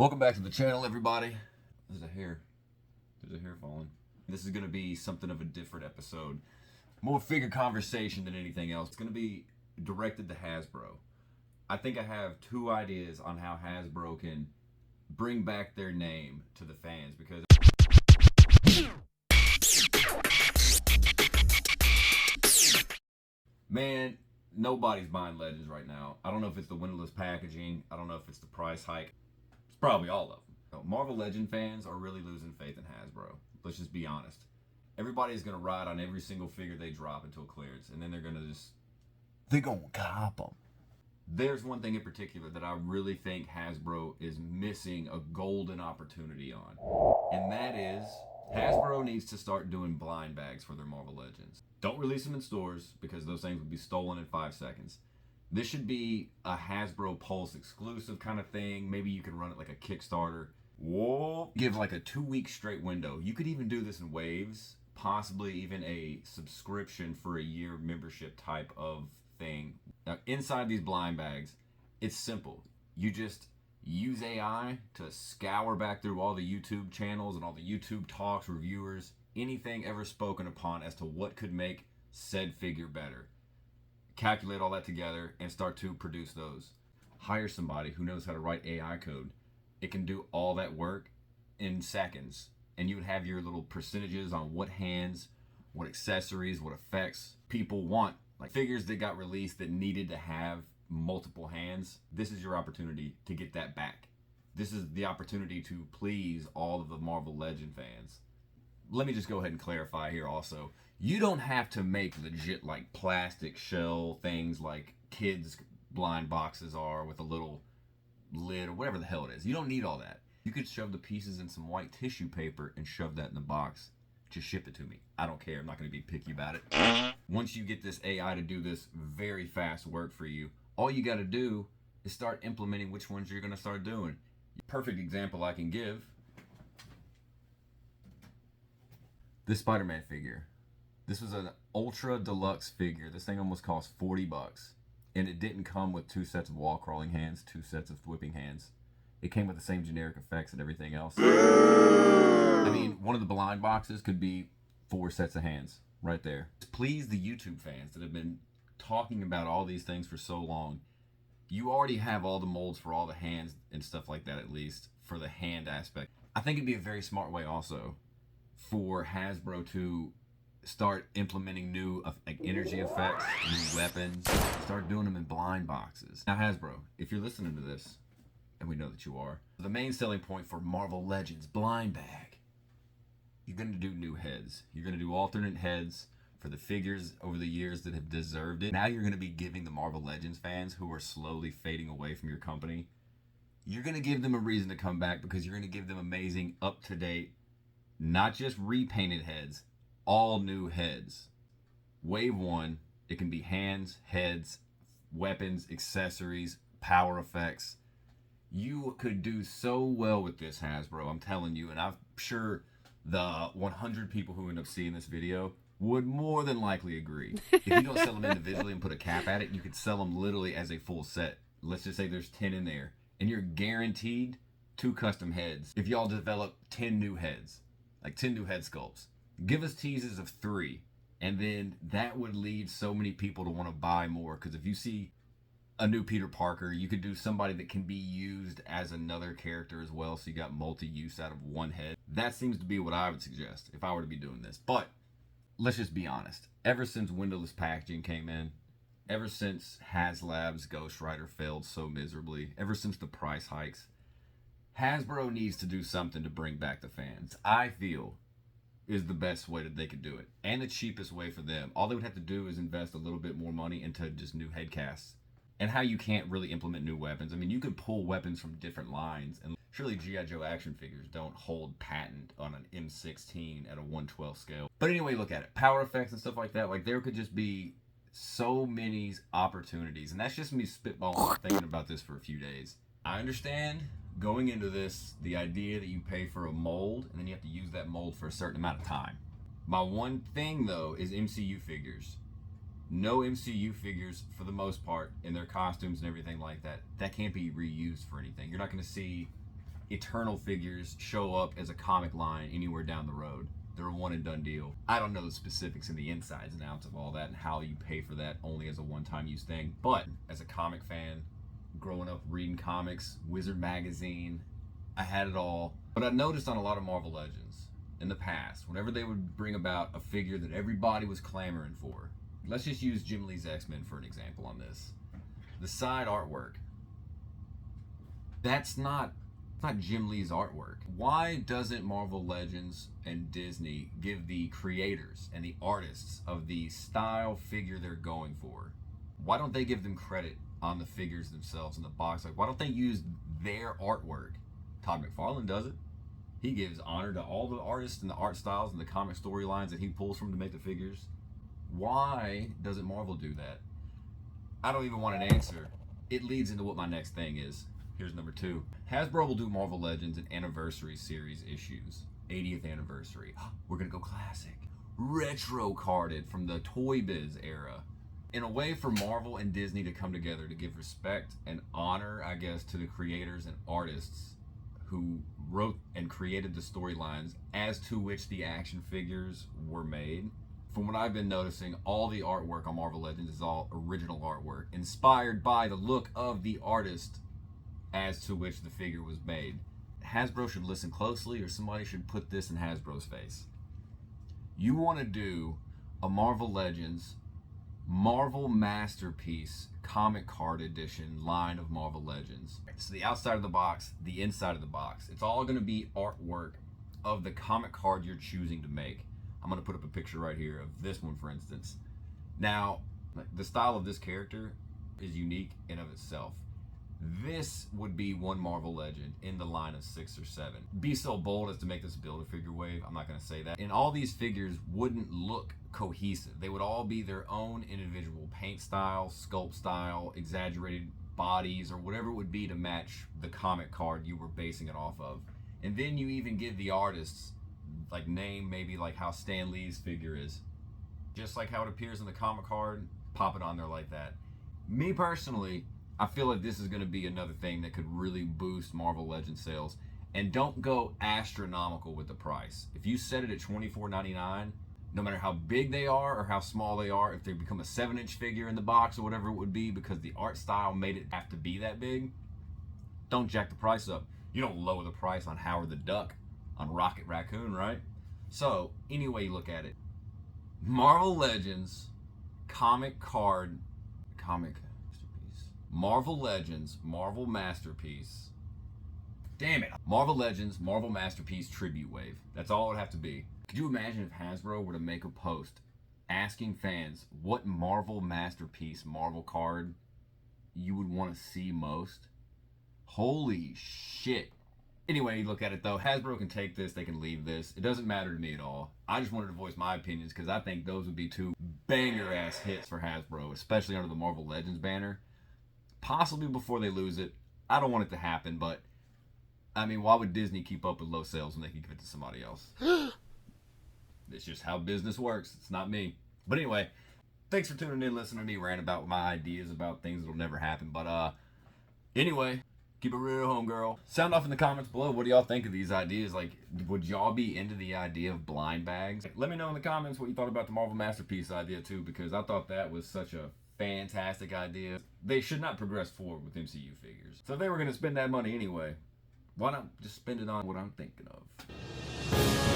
Welcome back to the channel, everybody. There's a hair falling. This is going to be something of a different episode. More figure conversation than anything else. It's going to be directed to Hasbro. I think I have two ideas on how Hasbro can bring back their name to the fans, because man, nobody's buying Legends right now. I don't know if it's the windowless packaging. I don't know if it's the price hike. It's probably all of them. Marvel Legend fans are really losing faith in Hasbro. Let's just be honest. Everybody's going to ride on every single figure they drop until clearance, and then they're going to cop them. There's one thing in particular that I really think Hasbro is missing a golden opportunity on, and that is Hasbro needs to start doing blind bags for their Marvel Legends. Don't release them in stores because those things will be stolen in 5 seconds. This should be a Hasbro Pulse exclusive kind of thing. Maybe you can run it like a Kickstarter. Whoa! Give like a 2-week straight window. You could even do this in waves, possibly even a subscription for a year membership type of thing. Now, inside these blind bags, it's simple. You just use AI to scour back through all the YouTube channels and all the YouTube talks, reviewers, anything ever spoken upon as to what could make said figure better. Calculate all that together and start to produce those. Hire somebody who knows how to write AI code. It can do all that work in seconds, and you would have your little percentages on what hands, what accessories, what effects people want. Like figures that got released that needed to have multiple hands. This is your opportunity to get that back. This is the opportunity to please all of the Marvel Legend fans. Let me just go ahead and clarify here also. You don't have to make legit like plastic shell things like kids' blind boxes are with a little lid or whatever the hell it is. You don't need all that. You could shove the pieces in some white tissue paper and shove that in the box. Just ship it to me. I don't care. I'm not going to be picky about it. Once you get this AI to do this very fast work for you, all you got to do is start implementing which ones you're going to start doing. Perfect example I can give. This Spider-Man figure. This was an ultra deluxe figure. This thing almost cost $40. And it didn't come with 2 sets of wall crawling hands, 2 sets of whipping hands. It came with the same generic effects and everything else. I mean, one of the blind boxes could be 4 sets of hands right there. Please the YouTube fans that have been talking about all these things for so long. You already have all the molds for all the hands and stuff like that, at least for the hand aspect. I think it'd be a very smart way also for Hasbro to start implementing new like energy effects, new weapons, start doing them in blind boxes. Now Hasbro, if you're listening to this, and we know that you are, the main selling point for Marvel Legends blind bag, you're going to do new heads. You're going to do alternate heads for the figures over the years that have deserved it. Now you're going to be giving the Marvel Legends fans who are slowly fading away from your company, you're going to give them a reason to come back, because you're going to give them amazing, up-to-date, not just repainted heads, all new heads. Wave 1, it can be hands, heads, weapons, accessories, power effects. You could do so well with this, Hasbro, I'm telling you, and I'm sure the 100 people who end up seeing this video would more than likely agree. If you don't sell them individually and put a cap at it, you could sell them literally as a full set. Let's just say there's 10 in there, and you're guaranteed 2 custom heads if y'all develop 10 new heads, like 10 new head sculpts. Give us teases of 3, and then that would lead so many people to want to buy more, because if you see a new Peter Parker, you could do somebody that can be used as another character as well, so you got multi-use out of one head. That seems to be what I would suggest if I were to be doing this. But let's just be honest. Ever since windowless packaging came in, ever since HasLab's Ghost Rider failed so miserably, ever since the price hikes, Hasbro needs to do something to bring back the fans. I feel is the best way that they could do it, and the cheapest way for them. All they would have to do is invest a little bit more money into just new head casts, and how you can't really implement new weapons. I mean, you could pull weapons from different lines, and surely G.I. Joe action figures don't hold patent on an M16 at a 1/12 scale. But anyway, look at it. Power effects and stuff like that, like there could just be so many opportunities, and that's just me spitballing thinking about this for a few days. I understand going into this, the idea that you pay for a mold and then you have to use that mold for a certain amount of time. My one thing though is MCU figures. No MCU figures for the most part in their costumes and everything like that. That can't be reused for anything. You're not going to see Eternal figures show up as a comic line anywhere down the road. They're a one and done deal. I don't know the specifics and the insides and outs of all that and how you pay for that only as a one-time use thing. But as a comic fan, growing up reading comics, Wizard magazine, I had it all. But I noticed on a lot of Marvel Legends in the past, whenever they would bring about a figure that everybody was clamoring for, let's just use Jim Lee's X-Men for an example on this. The side artwork, that's not Jim Lee's artwork. Why doesn't Marvel Legends and Disney give the creators and the artists of the style figure they're going for, why don't they give them credit on the figures themselves in the box? Like, why don't they use their artwork? Todd McFarlane does it. He gives honor to all the artists and the art styles and the comic storylines that he pulls from to make the figures. Why doesn't Marvel do that? I don't even want an answer. It leads into what my next thing is. Here's number 2. Hasbro will do Marvel Legends and Anniversary Series issues. 80th anniversary. We're gonna go classic. Retro carded from the Toy Biz era. In a way for Marvel and Disney to come together to give respect and honor, I guess, to the creators and artists who wrote and created the storylines as to which the action figures were made. From what I've been noticing, all the artwork on Marvel Legends is all original artwork, inspired by the look of the artist as to which the figure was made. Hasbro should listen closely, or somebody should put this in Hasbro's face. You want to do a Marvel Legends Marvel Masterpiece comic card edition line of Marvel Legends. So the outside of the box, the inside of the box, it's all going to be artwork of the comic card you're choosing to make. I'm going to put up a picture right here of this one, for instance. Now, the style of this character is unique in of itself. This would be one Marvel Legend in the line of 6 or 7. Be so bold as to make this Build-A-Figure wave. I'm not going to say that. And all these figures wouldn't look cohesive. They would all be their own individual paint style, sculpt style, exaggerated bodies, or whatever it would be to match the comic card you were basing it off of. And then you even give the artists, like, name maybe like how Stan Lee's figure is. Just like how it appears in the comic card, pop it on there like that. Me personally, I feel like this is going to be another thing that could really boost Marvel Legends sales. And don't go astronomical with the price. If you set it at $24.99, no matter how big they are or how small they are, if they become a 7-inch figure in the box or whatever it would be because the art style made it have to be that big, don't jack the price up. You don't lower the price on Howard the Duck, on Rocket Raccoon, right? So, any way you look at it, Marvel Legends Marvel Legends, Marvel Masterpiece. Damn it. Marvel Legends, Marvel Masterpiece Tribute Wave. That's all it would have to be. Could you imagine if Hasbro were to make a post asking fans what Marvel Masterpiece Marvel card you would want to see most? Holy shit. Anyway, you look at it though, Hasbro can take this, they can leave this. It doesn't matter to me at all. I just wanted to voice my opinions because I think those would be 2 banger ass hits for Hasbro, especially under the Marvel Legends banner. Possibly before they lose it. I don't want it to happen, but I mean, why would Disney keep up with low sales when they can give it to somebody else? It's just how business works. It's not me. But anyway, thanks for tuning in, listening to me rant about my ideas about things that'll never happen. But anyway, keep it real, homegirl. Sound off in the comments below. What do y'all think of these ideas? Like, would y'all be into the idea of blind bags? Let me know in the comments what you thought about the Marvel Masterpiece idea too, because I thought that was such a fantastic idea. They should not progress forward with MCU figures. So if they were going to spend that money anyway, why not just spend it on what I'm thinking of?